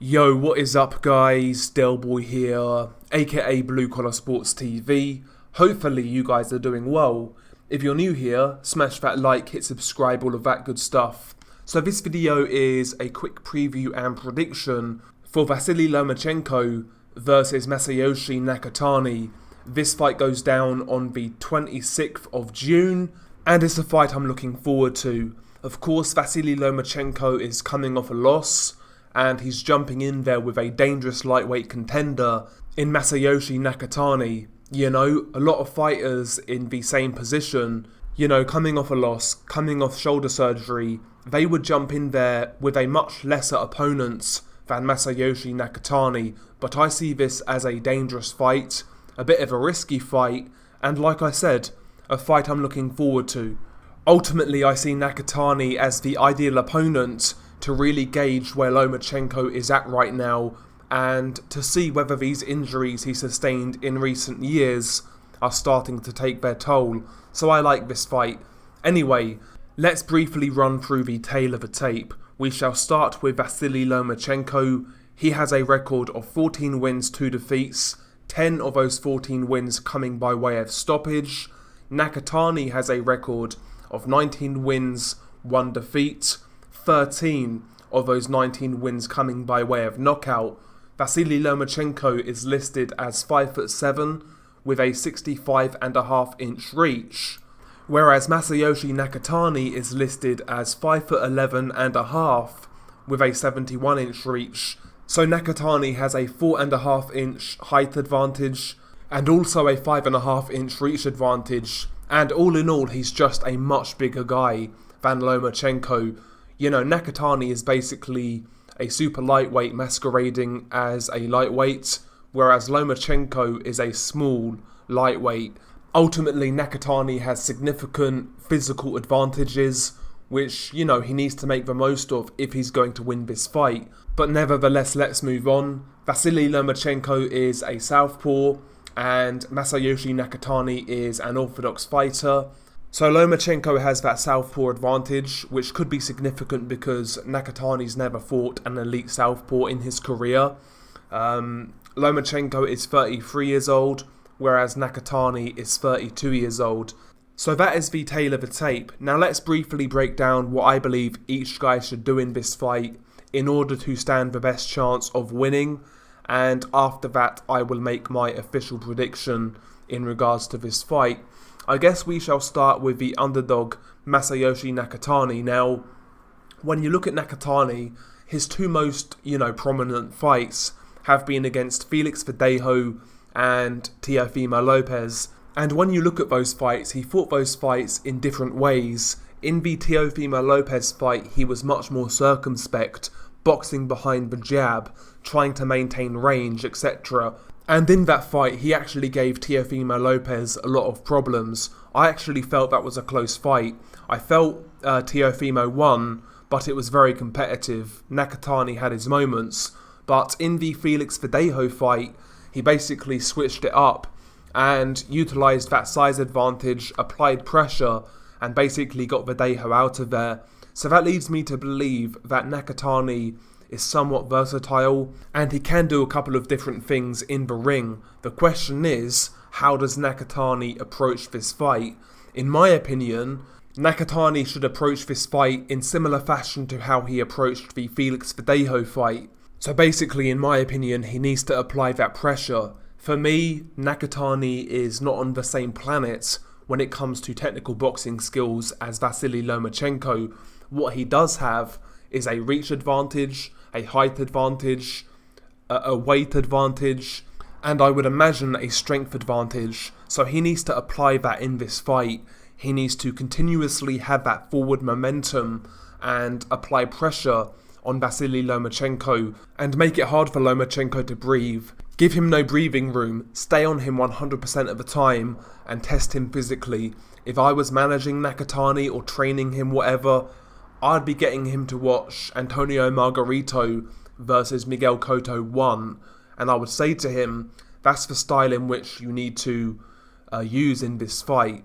Yo, what is up guys, Delboy here, aka Blue Collar Sports TV. Hopefully you guys are doing well. If you're new here, smash that like, hit subscribe, all of that good stuff. So this video is a quick preview and prediction for Vasyl Lomachenko versus Masayoshi Nakatani. This fight goes down on the 26th of June, and it's a fight I'm looking forward to. Of course, Vasyl Lomachenko is coming off a loss, and he's jumping in there with a dangerous lightweight contender in Masayoshi Nakatani. You know, a lot of fighters in the same position, you know, coming off a loss, coming off shoulder surgery, they would jump in there with a much lesser opponent than Masayoshi Nakatani. But I see this as a dangerous fight, a bit of a risky fight, and like I said, a fight I'm looking forward to. Ultimately, I see Nakatani as the ideal opponent to really gauge where Lomachenko is at right now and to see whether these injuries he sustained in recent years are starting to take their toll. So I like this fight. Anyway, let's briefly run through the tale of the tape. We shall start with Vasyl Lomachenko. He has a record of 14 wins, 2 defeats, 10 of those 14 wins coming by way of stoppage. Nakatani has a record of 19 wins, 1 defeat, 13 of those 19 wins coming by way of knockout. Vasyl Lomachenko is listed as 5'7" with a 65.5-inch reach, whereas Masayoshi Nakatani is listed as 5'11.5" with a 71-inch reach. So Nakatani has a 4.5-inch height advantage and also a 5.5-inch reach advantage, and all in all he's just a much bigger guy than Lomachenko. You know, Nakatani is basically a super lightweight masquerading as a lightweight, whereas Lomachenko is a small lightweight. Ultimately, Nakatani has significant physical advantages, which, you know, he needs to make the most of if he's going to win this fight. But nevertheless, let's move on. Vasyl Lomachenko is a southpaw, and Masayoshi Nakatani is an orthodox fighter. So Lomachenko has that southpaw advantage, which could be significant because Nakatani's never fought an elite southpaw in his career. Lomachenko is 33 years old, whereas Nakatani is 32 years old. So that is the tale of the tape. Now let's briefly break down what I believe each guy should do in this fight in order to stand the best chance of winning, and after that I will make my official prediction in regards to this fight. I guess we shall start with the underdog, Masayoshi Nakatani. Now, when you look at Nakatani, his two most, prominent fights have been against Felix Verdejo and Teofimo Lopez. And when you look at those fights, he fought those fights in different ways. In the Teofimo Lopez fight, he was much more circumspect, boxing behind the jab, trying to maintain range, etc. And in that fight, he actually gave Teofimo Lopez a lot of problems. I actually felt that was a close fight. I felt Teofimo won, but it was very competitive. Nakatani had his moments. But in the Felix Verdejo fight, he basically switched it up and utilised that size advantage, applied pressure, and basically got Verdejo out of there. So that leads me to believe that Nakatani is somewhat versatile, and he can do a couple of different things in the ring. The question is, how does Nakatani approach this fight? In my opinion, Nakatani should approach this fight in similar fashion to how he approached the Felix Verdejo fight. So basically, in my opinion, he needs to apply that pressure. For me, Nakatani is not on the same planet when it comes to technical boxing skills as Vasyl Lomachenko. What he does have is a reach advantage, a height advantage, a weight advantage, and I would imagine a strength advantage. So he needs to apply that in this fight. He needs to continuously have that forward momentum and apply pressure on Vasyl Lomachenko and make it hard for Lomachenko to breathe. Give him no breathing room, stay on him 100% of the time and test him physically. If I was managing Nakatani or training him, whatever, I'd be getting him to watch Antonio Margarito versus Miguel Cotto 1, and I would say to him, that's the style in which you need to use in this fight.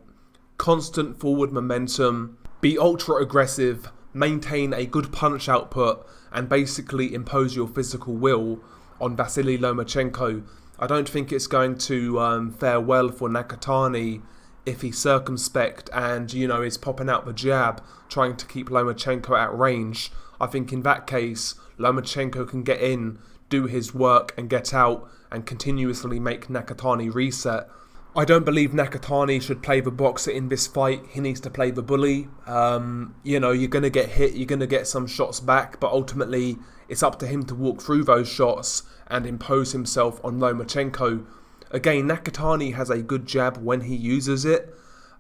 Constant forward momentum, be ultra aggressive, maintain a good punch output and basically impose your physical will on Vasyl Lomachenko. I don't think it's going to fare well for Nakatani if he's circumspect and, is popping out the jab, trying to keep Lomachenko at range. I think in that case, Lomachenko can get in, do his work and get out and continuously make Nakatani reset. I don't believe Nakatani should play the boxer in this fight. He needs to play the bully. You're going to get hit, you're going to get some shots back, but ultimately it's up to him to walk through those shots and impose himself on Lomachenko. Again, Nakatani has a good jab when he uses it,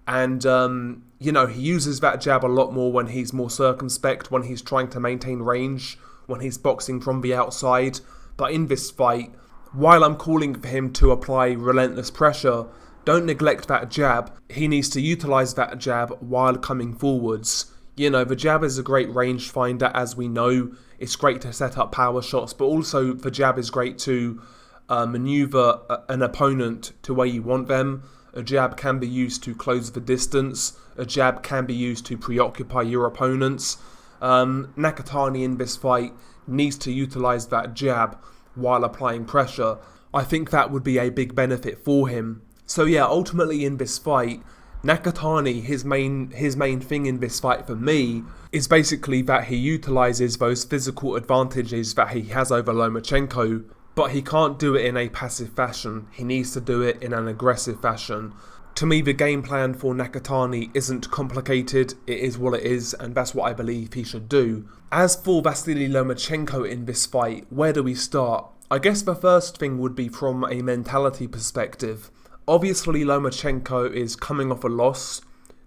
and he uses that jab a lot more when he's more circumspect, when he's trying to maintain range, when he's boxing from the outside. But in this fight, while I'm calling for him to apply relentless pressure, don't neglect that jab. He needs to utilise that jab while coming forwards. The jab is a great range finder, as we know. It's great to set up power shots, but also the jab is great to maneuver an opponent to where you want them. A jab can be used to close the distance. A jab can be used to preoccupy your opponents. Nakatani in this fight needs to utilise that jab while applying pressure. I think that would be a big benefit for him. So yeah, ultimately in this fight, Nakatani, his main thing in this fight for me is basically that he utilises those physical advantages that he has over Lomachenko, but he can't do it in a passive fashion. He needs to do it in an aggressive fashion. To me, the game plan for Nakatani isn't complicated, it is what it is, and that's what I believe he should do. As for Vasyl Lomachenko in this fight, where do we start? I guess the first thing would be from a mentality perspective. Obviously, Lomachenko is coming off a loss,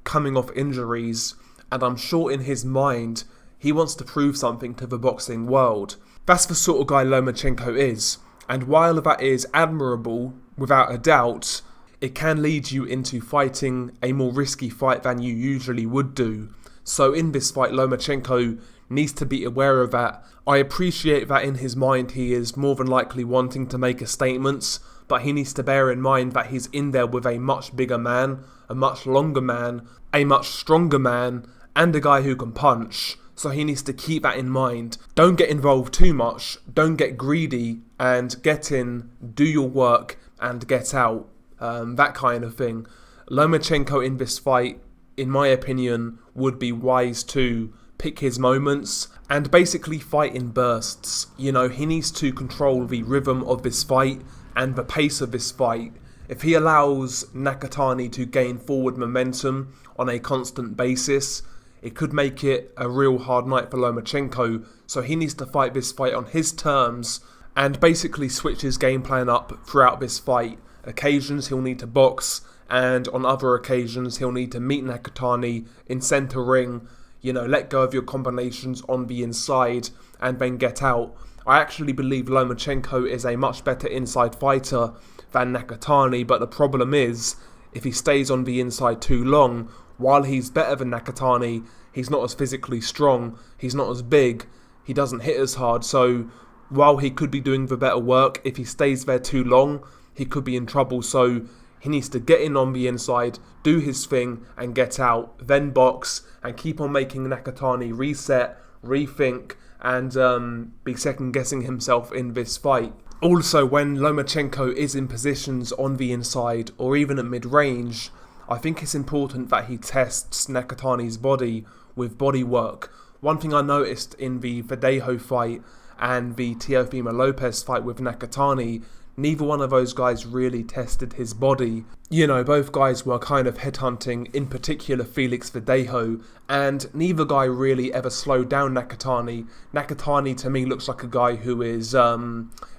coming off injuries, and I'm sure in his mind, he wants to prove something to the boxing world. That's the sort of guy Lomachenko is, and while that is admirable, without a doubt, it can lead you into fighting a more risky fight than you usually would do. So in this fight, Lomachenko needs to be aware of that. I appreciate that in his mind he is more than likely wanting to make a statement, but he needs to bear in mind that he's in there with a much bigger man, a much longer man, a much stronger man, and a guy who can punch. So he needs to keep that in mind. Don't get involved too much, don't get greedy, and get in, do your work, and get out. That kind of thing. Lomachenko in this fight, in my opinion, would be wise to pick his moments and basically fight in bursts. He needs to control the rhythm of this fight and the pace of this fight. If he allows Nakatani to gain forward momentum on a constant basis, it could make it a real hard night for Lomachenko. So he needs to fight this fight on his terms and basically switch his game plan up throughout this fight. Occasions he'll need to box, and on other occasions he'll need to meet Nakatani in centre ring, let go of your combinations on the inside and then get out. I actually believe Lomachenko is a much better inside fighter than Nakatani, but the problem is, if he stays on the inside too long, while he's better than Nakatani, he's not as physically strong, he's not as big, he doesn't hit as hard, so while he could be doing the better work, if he stays there too long, he could be in trouble. So he needs to get in on the inside, do his thing and get out, then box and keep on making Nakatani reset, rethink and be second guessing himself in this fight. Also, when Lomachenko is in positions on the inside or even at mid-range, I think it's important that he tests Nakatani's body with body work. One thing I noticed in the Verdejo fight and the Teofimo Lopez fight with Nakatani, neither one of those guys really tested his body. Both guys were kind of headhunting, in particular Felix Verdejo, and neither guy really ever slowed down Nakatani. Nakatani to me looks like a guy who is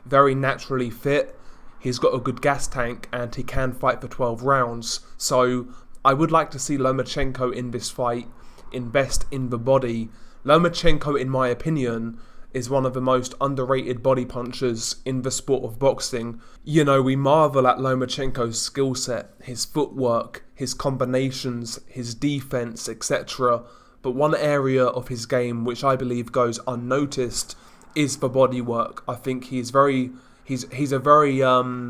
very naturally fit. He's got a good gas tank and he can fight for 12 rounds. So I would like to see Lomachenko in this fight invest in the body. Lomachenko, in my opinion, is one of the most underrated body punchers in the sport of boxing. We marvel at Lomachenko's skill set, his footwork, his combinations, his defense, etc. But one area of his game which I believe goes unnoticed is the body work. I think he's a very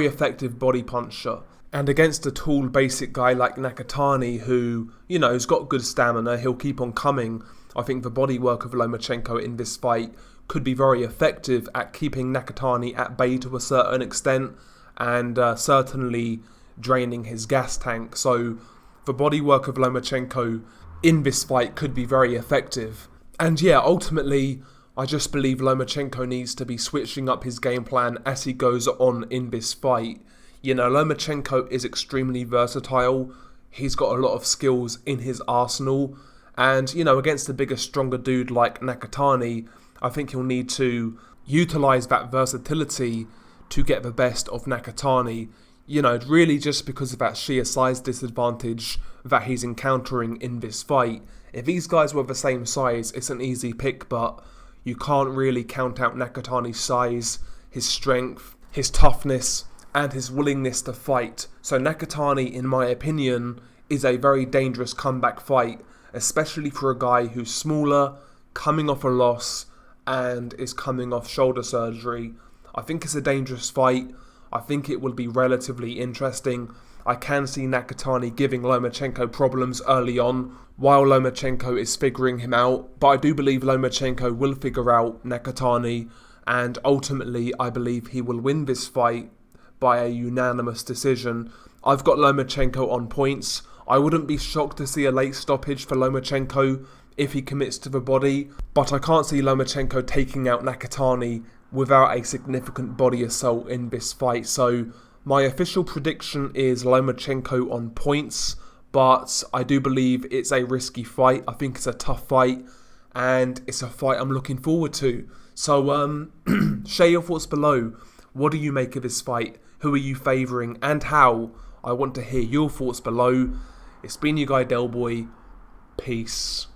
effective body puncher. And against a tall, basic guy like Nakatani, who, has got good stamina, he'll keep on coming. I think the bodywork of Lomachenko in this fight could be very effective at keeping Nakatani at bay to a certain extent, and certainly draining his gas tank. So the bodywork of Lomachenko in this fight could be very effective. And yeah, ultimately, I just believe Lomachenko needs to be switching up his game plan as he goes on in this fight. Lomachenko is extremely versatile. He's got a lot of skills in his arsenal. And, against a bigger, stronger dude like Nakatani, I think he'll need to utilise that versatility to get the best of Nakatani. Really just because of that sheer size disadvantage that he's encountering in this fight. If these guys were the same size, it's an easy pick, but you can't really count out Nakatani's size, his strength, his toughness, and his willingness to fight. So Nakatani, in my opinion, is a very dangerous comeback fight, especially for a guy who's smaller, coming off a loss, and is coming off shoulder surgery. I think it's a dangerous fight. I think it will be relatively interesting. I can see Nakatani giving Lomachenko problems early on, while Lomachenko is figuring him out. But I do believe Lomachenko will figure out Nakatani, and ultimately I believe he will win this fight by a unanimous decision. I've got Lomachenko on points. I wouldn't be shocked to see a late stoppage for Lomachenko if he commits to the body, but I can't see Lomachenko taking out Nakatani without a significant body assault in this fight. So my official prediction is Lomachenko on points, but I do believe it's a risky fight. I think it's a tough fight, and it's a fight I'm looking forward to. So share your thoughts below. What do you make of this fight? Who are you favouring and how? I want to hear your thoughts below. It's been your guy Delboy. Peace.